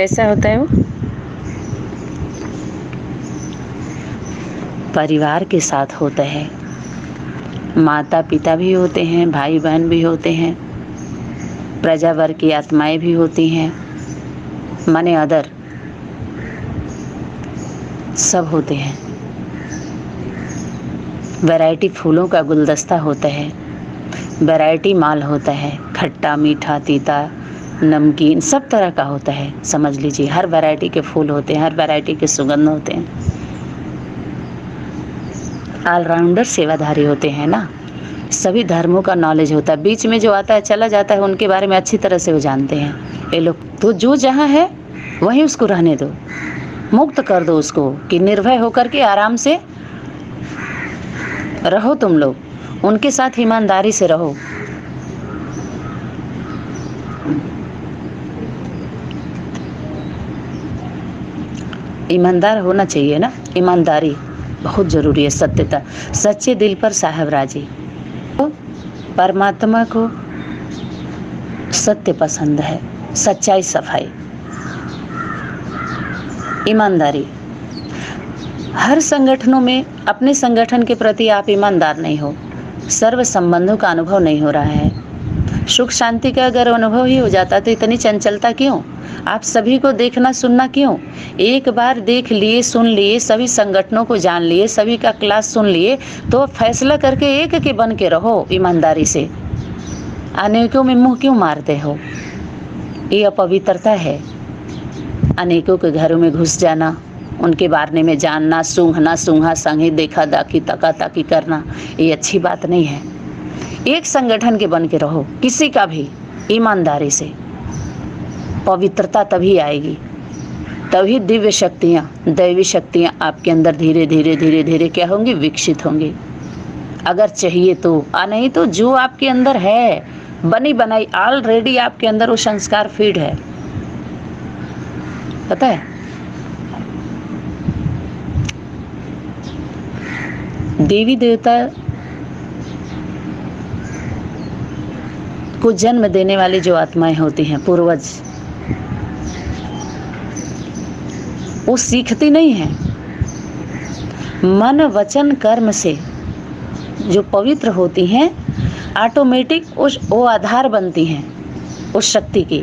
कैसा होता है वो? परिवार के साथ होता है। माता पिता भी होते हैं, भाई बहन भी होते हैं, प्रजावर की आत्माएं भी होती हैं, माने अदर सब होते हैं। वैरायटी फूलों का गुलदस्ता होता है, वैरायटी माल होता है, खट्टा मीठा तीता नमकीन सब तरह का होता है। समझ लीजिए, हर वैरायटी के फूल होते हैं, हर वैरायटी के सुगंध होते हैं। ऑलराउंडर सेवाधारी होते हैं ना, सभी धर्मों का नॉलेज होता है। बीच में जो आता है चला जाता है, उनके बारे में अच्छी तरह से वो जानते हैं ये लोग। तो जो जहाँ है वहीं उसको रहने दो, मुक्त कर दो उसको कि निर्भय होकर के आराम से रहो। तुम लोग उनके साथ ईमानदारी से रहो। ईमानदार होना चाहिए ना, ईमानदारी बहुत ज़रूरी है। सत्यता, सच्चे दिल पर साहब राजी। तो परमात्मा को सत्य पसंद है, सच्चाई, सफाई, ईमानदारी। हर संगठनों में अपने संगठन के प्रति आप ईमानदार नहीं हो, सर्व संबंधों का अनुभव नहीं हो रहा है, सुख शांति का अगर अनुभव ही हो जाता तो इतनी चंचलता क्यों? आप सभी को देखना सुनना क्यों? एक बार देख लिए, सुन लिए, सभी संगठनों को जान लिए, सभी का क्लास सुन लिए, तो फैसला करके एक के बन के रहो ईमानदारी से। अनेकों में मुंह क्यों मारते हो? ये अपवित्रता है। अनेकों के घरों में घुस जाना, उनके बारे में जानना, सूंघना, सूंघा संगे, देखा दाखी, तका ताकी करना, ये अच्छी बात नहीं है। एक संगठन के बन के रहो, किसी का भी, ईमानदारी से। पवित्रता तभी आएगी, तभी दिव्य शक्तियाँ, दैवी शक्तियाँ आपके अंदर धीरे धीरे धीरे धीरे क्या होंगी? विकसित होंगी। अगर चाहिए तो, नहीं तो जो आपके अंदर है बनी बनाई ऑलरेडी आपके अंदर वो संस्कार फीड है, पता है? देवी देवता को जन्म देने वाली जो आत्माएं होती हैं, पूर्वज, वो सीखती नहीं है। मन वचन कर्म से जो पवित्र होती हैं, ऑटोमेटिक वो आधार बनती हैं उस शक्ति की,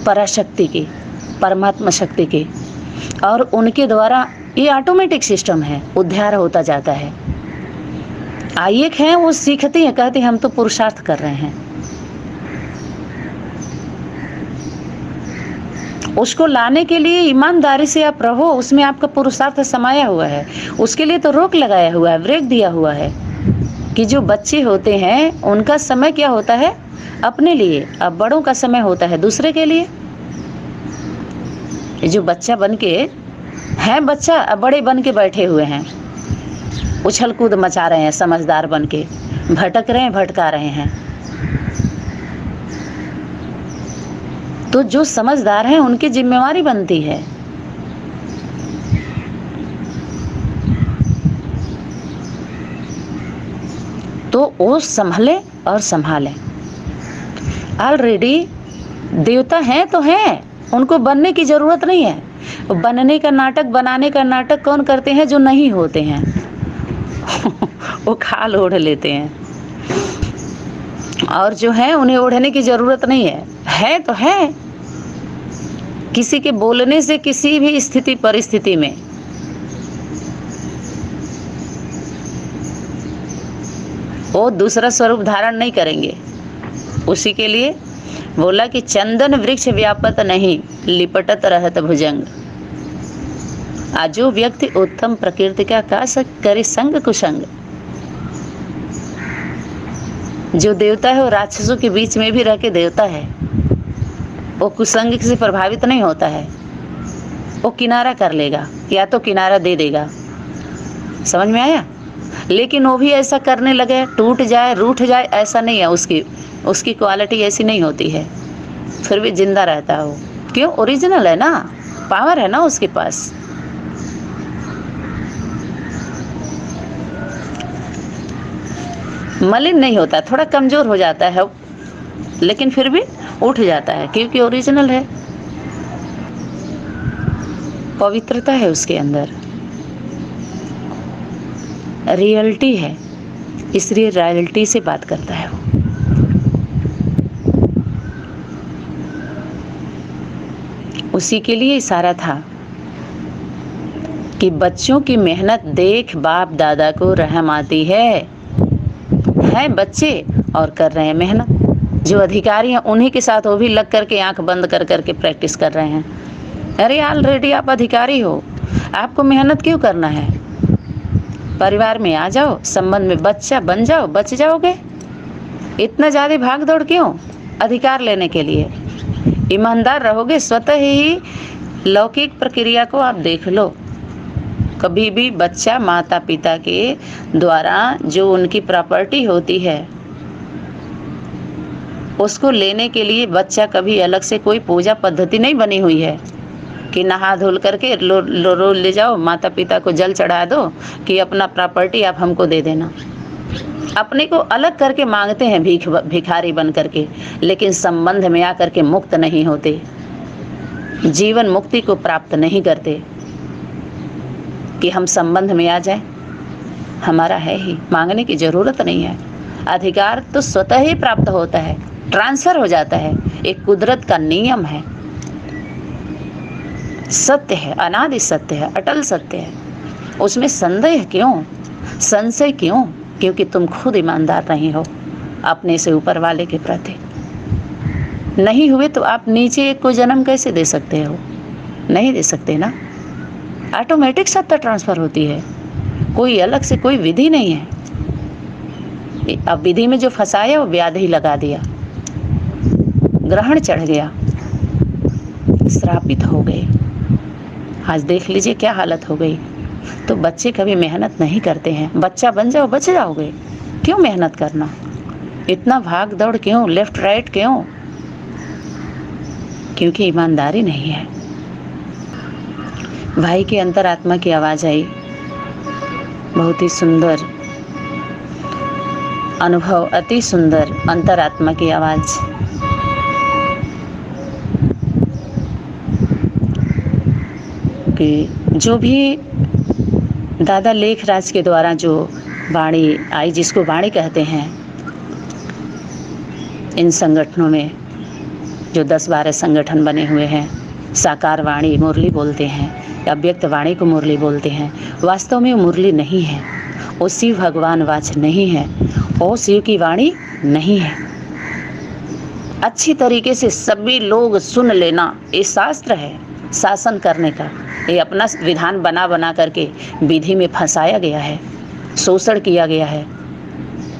पराशक्ति की, परमात्मा शक्ति की, और उनके द्वारा ये ऑटोमेटिक सिस्टम है, उद्धार होता जाता है। एक है वो सीखती है, कहती हम तो पुरुषार्थ कर रहे हैं। उसको लाने के लिए ईमानदारी से आप रहो, उसमें आपका पुरुषार्थ समाया हुआ है। उसके लिए तो रोक लगाया हुआ है, ब्रेक दिया हुआ है कि जो बच्चे होते हैं उनका समय क्या होता है? अपने लिए। अब बड़ों का समय होता है दूसरे के लिए। जो बच्चा बन के हैं, बच्चा अब बड़े बन के बैठे हुए हैं, उछल कूद मचा रहे हैं, समझदार बन के भटक रहे हैं, भटका रहे हैं। तो जो समझदार हैं उनकी जिम्मेवारी बनती है। तो वो संभले और संभालें। ऑलरेडी देवता हैं तो हैं, उनको बनने की जरूरत नहीं है। बनने का नाटक, बनाने का नाटक कौन करते हैं? जो नहीं होते हैं वो खाल ओढ़ लेते हैं, और जो है उन्हें ओढ़ने की जरूरत नहीं है तो है। किसी के बोलने से किसी भी स्थिति परिस्थिति में वो दूसरा स्वरूप धारण नहीं करेंगे। उसी के लिए बोला कि चंदन वृक्ष व्यापत नहीं, लिपटत रहत भुजंग। आजो व्यक्ति उत्तम प्रकृति का करे संग कुसंग। जो देवता है वो राक्षसों के बीच में भी रह के देवता है, वो कुसंग से प्रभावित नहीं होता है। वो किनारा कर लेगा, या तो किनारा दे देगा। समझ में आया? लेकिन वो भी ऐसा करने लगे टूट जाए, रूठ जाए, ऐसा नहीं है। उसकी क्वालिटी ऐसी नहीं होती है, फिर भी जिंदा रहता है वो। क्यों? ओरिजिनल है ना, पावर है ना उसके पास। मलिन नहीं होता, थोड़ा कमजोर हो जाता है, लेकिन फिर भी उठ जाता है, क्योंकि ओरिजिनल है। पवित्रता है उसके अंदर, रियलिटी है, इसलिए रियलिटी से बात करता है वो। उसी के लिए इशारा था कि बच्चों की मेहनत देख बाप दादा को रहम आती है बच्चे और कर रहे हैं मेहनत। जो अधिकारी हैं उन्हीं के साथ वो भी लग करके आंख बंद कर करके प्रैक्टिस कर रहे हैं। अरे ऑलरेडी आप अधिकारी हो, आपको मेहनत क्यों करना है? परिवार में आ जाओ, संबंध में बच्चा बन जाओ, बच जाओगे। इतना ज़्यादा भाग दौड़ क्यों अधिकार लेने के लिए? ईमानदार रहोगे, स्वतः ही लौकिक प्रक्रिया को आप देख लो। कभी भी बच्चा माता पिता के द्वारा जो उनकी प्रॉपर्टी होती है उसको लेने के लिए बच्चा कभी अलग से कोई पूजा पद्धति नहीं बनी हुई है कि नहा धुल करके लो ले जाओ, माता पिता को जल चढ़ा दो कि अपना प्रॉपर्टी आप हमको दे देना। अपने को अलग करके मांगते हैं भिखारी बन करके, लेकिन संबंध में आकर के मुक्त नहीं होते, जीवन मुक्ति को प्राप्त नहीं करते कि हम संबंध में आ जाएं। हमारा है ही, मांगने की जरूरत नहीं है। अधिकार तो स्वतः ही प्राप्त होता है, ट्रांसफर हो जाता है। एक कुदरत का नियम है, सत्य है, अनादि सत्य है, अटल सत्य है। उसमें संदेह क्यों, संशय क्यों? क्योंकि तुम खुद ईमानदार नहीं हो अपने से ऊपर वाले के प्रति। नहीं हुए तो आप नीचे एक को जन्म कैसे दे सकते हो? नहीं दे सकते ना। ऑटोमेटिक सत्ता ट्रांसफर होती है, कोई अलग से कोई विधि नहीं है। अब विधि में जो फंसाया वो व्याधि लगा दिया, ग्रहण चढ़ गया, श्रापित हो गए। आज देख लीजिए क्या हालत हो गई। तो बच्चे कभी मेहनत नहीं करते हैं। बच्चा बन जाओ, बच जाओगे। क्यों मेहनत करना? इतना भाग दौड़ क्यों, लेफ्ट राइट क्यों? क्योंकि ईमानदारी नहीं है। भाई की अंतरात्मा की आवाज आई, बहुत ही सुंदर अनुभव, अति सुंदर अंतरात्मा की आवाज। कि जो भी दादा लेखराज के द्वारा जो वाणी आई, जिसको वाणी कहते हैं, इन संगठनों में जो 10-12 संगठन बने हुए हैं, साकार वाणी मुरली बोलते हैं, अव्यक्त वाणी को मुरली बोलते हैं। वास्तव में वो मुरली नहीं है, वो शिव भगवान वाच नहीं है, वो शिव की वाणी नहीं है। अच्छी तरीके से सभी लोग सुन लेना, ये शास्त्र है शासन करने का। ये अपना विधान बना बना करके विधि में फंसाया गया है, शोषण किया गया है।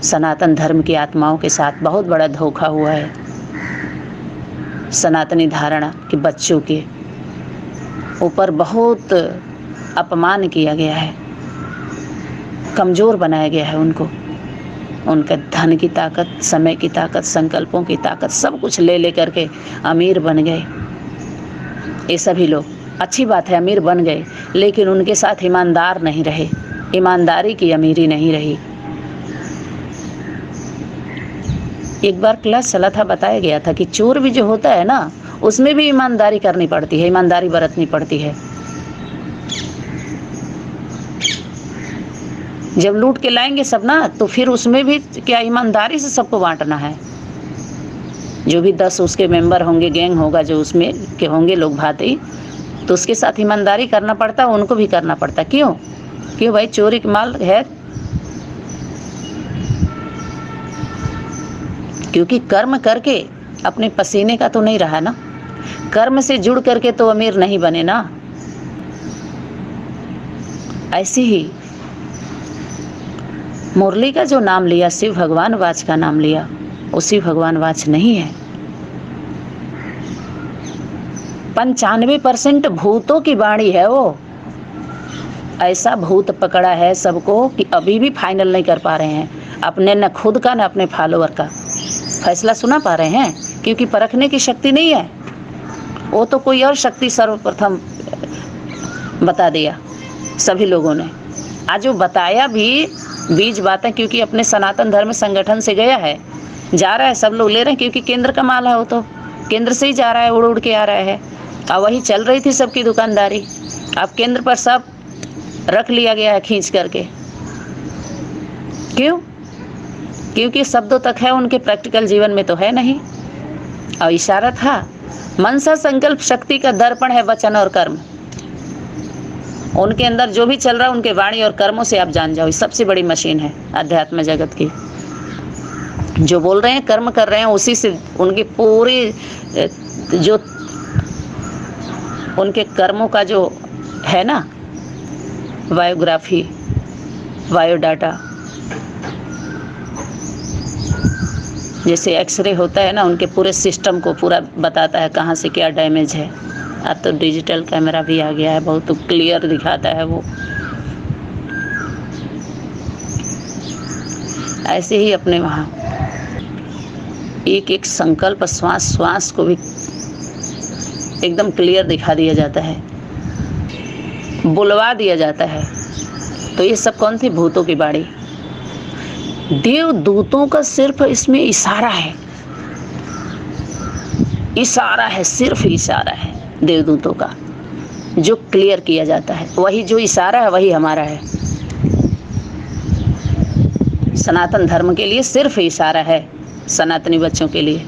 सनातन धर्म की आत्माओं के साथ बहुत बड़ा धोखा हुआ है। सनातनी धारणा कि बच्चों के ऊपर बहुत अपमान किया गया है, कमज़ोर बनाया गया है उनको। उनका धन की ताकत, समय की ताकत, संकल्पों की ताकत, सब कुछ ले ले करके अमीर बन गए। ये सभी लोग अच्छी बात है, अमीर बन गए, लेकिन उनके साथ ईमानदार नहीं रहे। ईमानदारी की अमीरी नहीं रही। एक बार क्लास चला था, बताया गया था कि चोर भी जो होता है ना, उसमें भी ईमानदारी करनी पड़ती है, ईमानदारी बरतनी पड़ती है। जब लूट के लाएंगे सब ना, तो फिर उसमें भी क्या ईमानदारी से सबको बांटना है। जो भी 10 उसके मेंबर होंगे, गैंग होगा जो उसमें के होंगे लोग भाती, तो उसके साथ ईमानदारी करना पड़ता है, उनको भी करना पड़ता। क्यों भाई? चोरी का माल है। क्योंकि कर्म करके अपने पसीने का तो नहीं रहा ना, कर्म से जुड़ करके तो अमीर नहीं बने ना। ऐसे ही मुरली का जो नाम लिया, शिव भगवान वाच का नाम लिया, वो शिव भगवान वाच नहीं है। 95% भूतों की वाणी है वो। ऐसा भूत पकड़ा है सबको कि अभी भी फाइनल नहीं कर पा रहे हैं अपने, न खुद का न अपने फॉलोअर का फैसला सुना पा रहे हैं, क्योंकि परखने की शक्ति नहीं है। वो तो कोई और शक्ति सर्वप्रथम बता दिया सभी लोगों ने। आज वो बताया भी बीज बातें, क्योंकि अपने सनातन धर्म संगठन से गया है, जा रहा है, सब लोग ले रहे हैं, क्योंकि केंद्र का माल है, वो तो केंद्र से ही जा रहा है, उड़ उड़ के आ रहा है। और वही चल रही थी सबकी दुकानदारी। अब केंद्र पर सब रख लिया गया है खींच करके। क्यों? क्योंकि शब्दों तक है, उनके प्रैक्टिकल जीवन में तो है नहीं। और इशारा था, मनसा संकल्प शक्ति का दर्पण है वचन और कर्म। उनके अंदर जो भी चल रहा है उनके वाणी और कर्मों से आप जान जाओ। ये सबसे बड़ी मशीन है अध्यात्म जगत की। जो बोल रहे हैं, कर्म कर रहे हैं, उसी से उनकी पूरी जो उनके कर्मों का जो है ना, बायोग्राफी, बायोडाटा, जैसे एक्सरे होता है ना, उनके पूरे सिस्टम को पूरा बताता है कहाँ से क्या डैमेज है। अब तो डिजिटल कैमरा भी आ गया है, बहुत क्लियर दिखाता है वो। ऐसे ही अपने वहाँ एक एक संकल्प, श्वास श्वास को भी एकदम क्लियर दिखा दिया जाता है, बुलवा दिया जाता है। तो ये सब कौन थी? भूतों की बाड़ी। देवदूतों का सिर्फ इसमें इशारा है, इशारा है, सिर्फ इशारा है देवदूतों का, जो क्लियर किया जाता है। वही जो इशारा है वही हमारा है। सनातन धर्म के लिए सिर्फ इशारा है, सनातनी बच्चों के लिए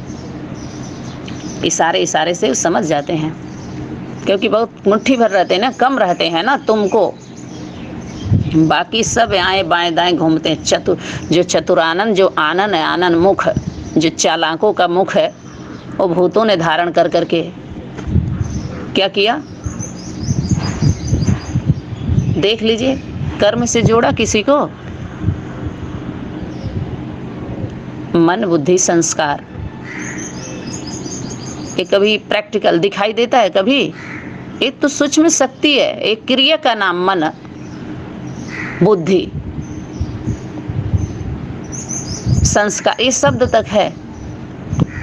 इशारे इशारे से समझ जाते हैं। क्योंकि बहुत मुट्ठी भर रहते हैं ना, कम रहते हैं ना तुमको, बाकी सब आए बाएं दाएं घूमते हैं। जो चतुरानन, जो आनन है, आनन मुख, जो चालाकों का मुख है, वो भूतों ने धारण कर करके क्या किया? देख लीजिए, कर्म से जोड़ा किसी को, मन बुद्धि संस्कार। ये कभी प्रैक्टिकल दिखाई देता है, कभी एक तो सूक्ष्म शक्ति है, एक क्रिया का नाम मन बुद्धि संस्कार, ये शब्द तक है।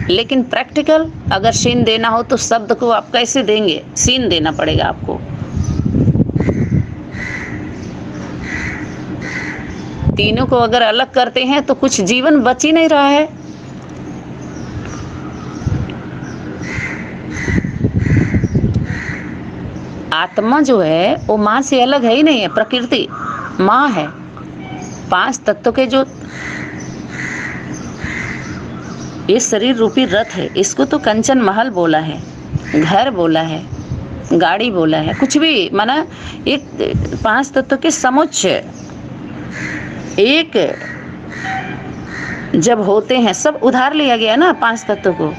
लेकिन प्रैक्टिकल अगर सीन देना हो तो शब्द को आप कैसे देंगे? सीन देना पड़ेगा आपको। तीनों को अगर अलग करते हैं तो कुछ जीवन बच ही नहीं रहा है। आत्मा जो है वो माँ से अलग है ही नहीं है, प्रकृति माँ है। 5 तत्वों के जो ये शरीर रूपी रथ है, इसको तो कंचन महल बोला है, घर बोला है, गाड़ी बोला है, कुछ भी माना। एक 5 तत्वों के समुच्चय एक जब होते हैं, सब उधार लिया गया ना 5 तत्वों को,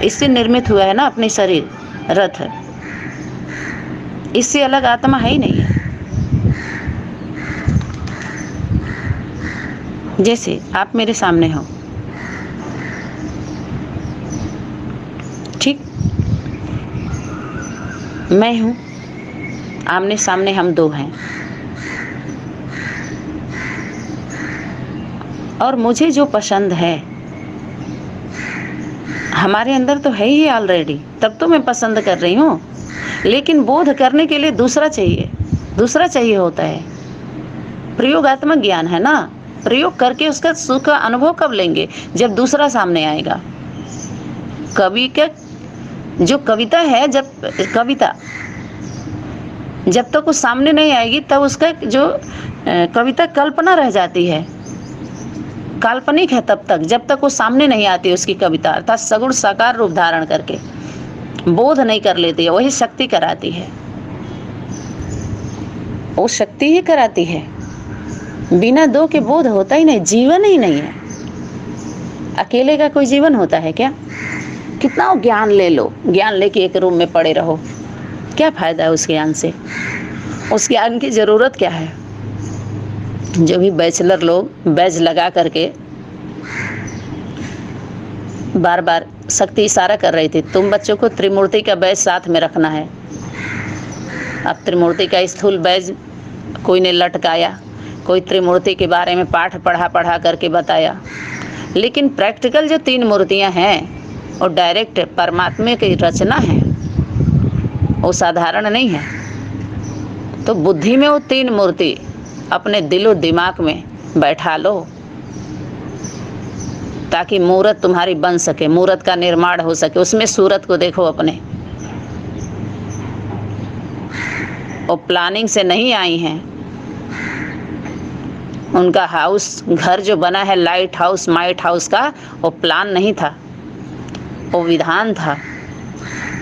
इससे निर्मित हुआ है ना अपने शरीर रथ। इससे अलग आत्मा है ही नहीं है। जैसे आप मेरे सामने हो, ठीक, मैं हूं, आमने सामने हम दो हैं, और मुझे जो पसंद है हमारे अंदर तो है ही ऑलरेडी, तब तो मैं पसंद कर रही हूँ। लेकिन बोध करने के लिए दूसरा चाहिए होता है। प्रयोगात्मक ज्ञान है ना, प्रयोग करके उसका सुख का अनुभव कब लेंगे? जब दूसरा सामने आएगा। कवि के जो कविता है, जब तक वो सामने नहीं आएगी तब उसका जो कविता कल्पना रह जाती है, काल्पनिक है तब तक, जब तक वो सामने नहीं आती उसकी कविता, अर्थात सगुण साकार रूप धारण करके बोध नहीं कर लेती है। वही शक्ति कराती है, वो शक्ति ही कराती है। बिना दो के बोध होता ही नहीं, जीवन ही नहीं है। अकेले का कोई जीवन होता है क्या? कितना ज्ञान ले लो, ज्ञान लेके एक रूम में पड़े रहो, क्या फायदा है उस ज्ञान से? उस ज्ञान की जरूरत क्या है? जो भी बैचलर लोग बैच लगा करके बार बार शक्ति इशारा कर रही थी, तुम बच्चों को त्रिमूर्ति का बैच साथ में रखना है। अब त्रिमूर्ति का स्थूल बैच कोई ने लटकाया, कोई त्रिमूर्ति के बारे में पाठ पढ़ा करके बताया। लेकिन प्रैक्टिकल जो 3 मूर्तियां हैं वो डायरेक्ट परमात्मा की रचना है, वो साधारण नहीं है। तो बुद्धि में वो 3 मूर्ति अपने दिलो दिमाग में बैठा लो, ताकि मूर्त तुम्हारी बन सके, मूर्त का निर्माण हो सके। उसमें सूरत को देखो अपने, वो प्लानिंग से नहीं आई हैं। उनका हाउस, घर जो बना है लाइट हाउस, माइट हाउस का, वो प्लान नहीं था, वो विधान था,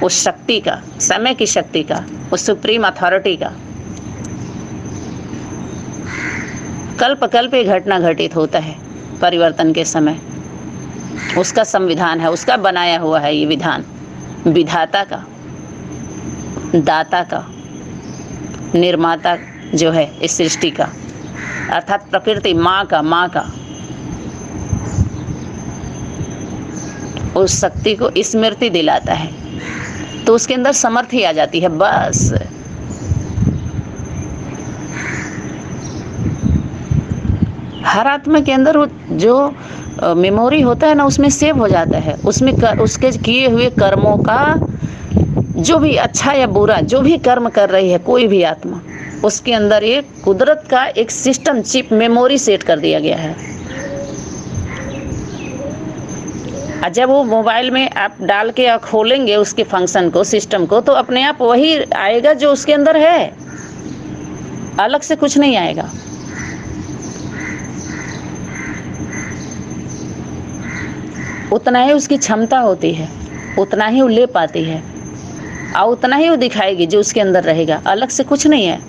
उस शक्ति का, समय की शक्ति का, उस सुप्रीम अथॉरिटी का। कल्प कल्प ये घटना घटित होता है परिवर्तन के समय। उसका संविधान है, उसका बनाया हुआ है ये विधान, विधाता का, दाता का, निर्माता जो है इस सृष्टि का, अर्थात प्रकृति माँ का उस शक्ति को स्मृति दिलाता है, तो उसके अंदर समर्थी आ जाती है। बस हर आत्मा के अंदर वो जो मेमोरी होता है ना, उसमें सेव हो जाता है, उसमें उसके किए हुए कर्मों का, जो भी अच्छा या बुरा जो भी कर्म कर रही है कोई भी आत्मा, उसके अंदर एक कुदरत का एक सिस्टम, चिप मेमोरी सेट कर दिया गया है। और जब वो मोबाइल में आप डाल के और खोलेंगे उसके फंक्शन को, सिस्टम को, तो अपने आप वही आएगा जो उसके अंदर है, अलग से कुछ नहीं आएगा। उतना ही उसकी क्षमता होती है, उतना ही वो ले पाती है, और उतना ही वो दिखाएगी जो उसके अंदर रहेगा, अलग से कुछ नहीं है।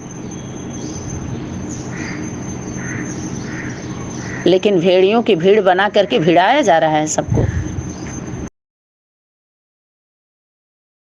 लेकिन भेड़ियों की भीड़ बना करके भिड़ाया जा रहा है सबको।